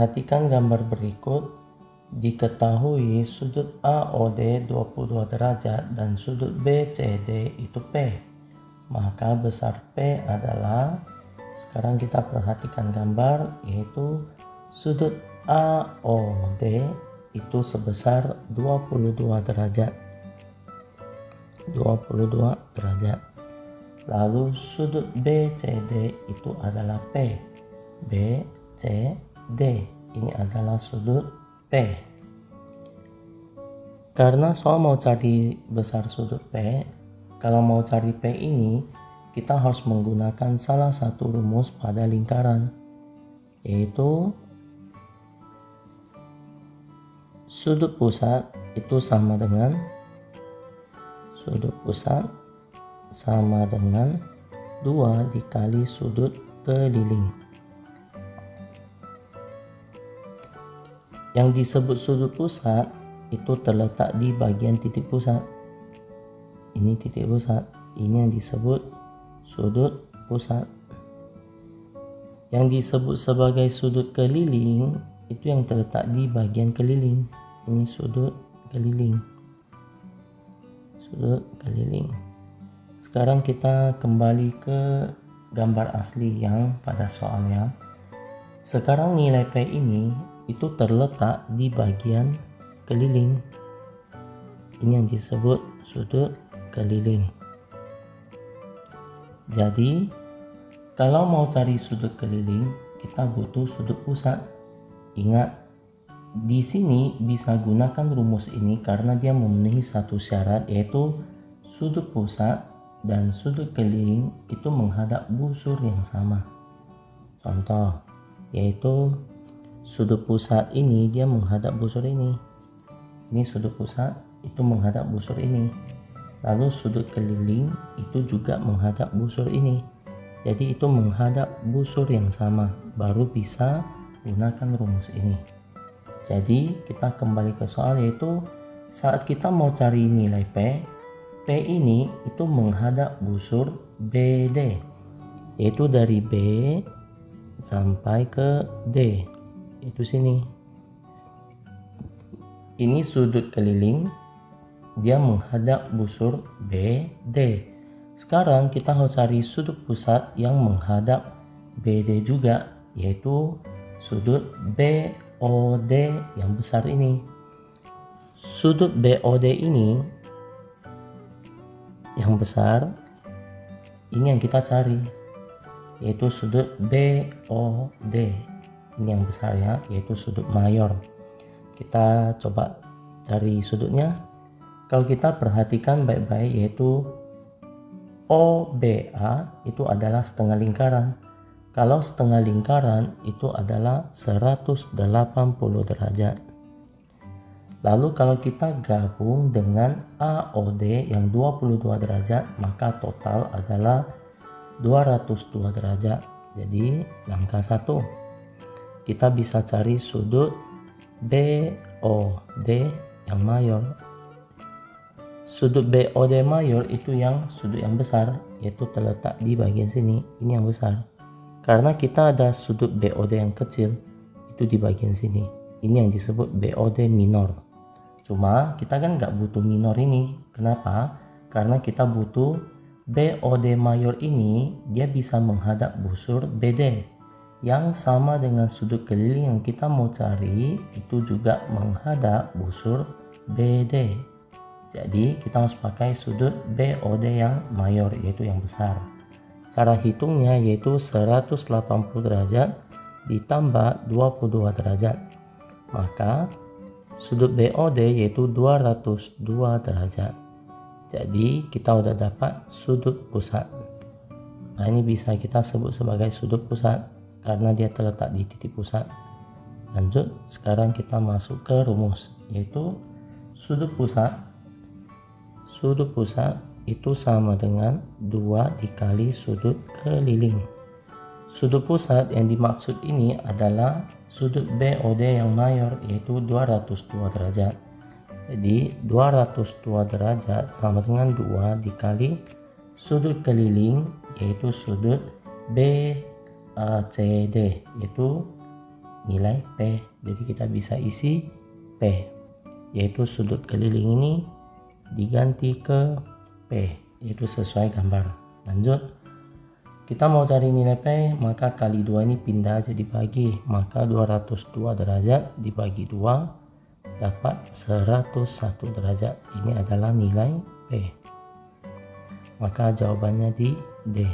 Perhatikan gambar berikut. Diketahui sudut AOD 22 derajat dan sudut BCD itu P. Maka besar P adalah, sekarang kita perhatikan gambar, yaitu sudut AOD itu sebesar 22 derajat. 22 derajat. Lalu sudut BCD itu adalah P. BCD ini adalah sudut P. Karena soal mau cari besar sudut P, kalau mau cari P ini kita harus menggunakan salah satu rumus pada lingkaran, yaitu sudut pusat itu sama dengan sudut pusat sama dengan 2 dikali sudut keliling. Yang disebut sudut pusat itu terletak di bagian titik pusat. Ini titik pusat, ini yang disebut sudut pusat. Yang disebut sebagai sudut keliling itu yang terletak di bagian keliling. Ini sudut keliling. Sudut keliling. Sekarang kita kembali ke gambar asli yang pada soalnya. Sekarang nilai P ini itu terletak di bagian keliling. Ini yang disebut sudut keliling. Jadi kalau mau cari sudut keliling, kita butuh sudut pusat. Ingat, di sini bisa gunakan rumus ini karena dia memenuhi satu syarat, yaitu sudut pusat dan sudut keliling itu menghadap busur yang sama. Contoh, yaitu sudut pusat ini dia menghadap busur ini. Ini sudut pusat itu menghadap busur ini. Lalu sudut keliling itu juga menghadap busur ini. Jadi itu menghadap busur yang sama, baru bisa gunakan rumus ini. Jadi kita kembali ke soal, yaitu saat kita mau cari nilai P ini itu menghadap busur BD, yaitu dari B sampai ke D, itu sini. Ini sudut keliling, dia menghadap busur BD. Sekarang kita harus cari sudut pusat yang menghadap BD juga, yaitu sudut BOD yang besar ini. Sudut BOD ini yang besar, ini yang kita cari, yaitu sudut BOD. Ini yang besar ya, yaitu sudut mayor. Kita coba cari sudutnya. Kalau kita perhatikan baik-baik, yaitu OBA itu adalah setengah lingkaran. Kalau setengah lingkaran itu adalah 180 derajat. Lalu kalau kita gabung dengan AOD yang 22 derajat, maka total adalah 202 derajat. Jadi langkah 1, kita bisa cari sudut BOD yang mayor. Sudut BOD mayor itu yang sudut yang besar, yaitu terletak di bagian sini. Ini yang besar. Karena kita ada sudut BOD yang kecil, itu di bagian sini. Ini yang disebut BOD minor. Cuma kita kan nggak butuh minor ini. Kenapa? Karena kita butuh BOD mayor ini, dia bisa menghadap busur BD. Yang sama dengan sudut keliling yang kita mau cari, itu juga menghadap busur BD. Jadi kita harus pakai sudut BOD yang mayor, yaitu yang besar. Cara hitungnya yaitu 180 derajat ditambah 22 derajat. Maka sudut BOD yaitu 202 derajat. Jadi kita udah dapat sudut pusat. Nah, ini bisa kita sebut sebagai sudut pusat karena dia terletak di titik pusat. Lanjut, sekarang kita masuk ke rumus, yaitu sudut pusat. Sudut pusat itu sama dengan 2 dikali sudut keliling. Sudut pusat yang dimaksud ini adalah sudut BOD yang mayor, yaitu 202 derajat. Jadi 202 derajat sama dengan 2 dikali sudut keliling, yaitu sudut BCD, yaitu nilai P. Jadi kita bisa isi P, yaitu sudut keliling ini diganti ke P, yaitu sesuai gambar. Lanjut, kita mau cari nilai P, maka kali 2 ini pindah aja dibagi, maka 202 derajat dibagi 2 dapat 101 derajat. Ini adalah nilai P. Maka jawabannya di D.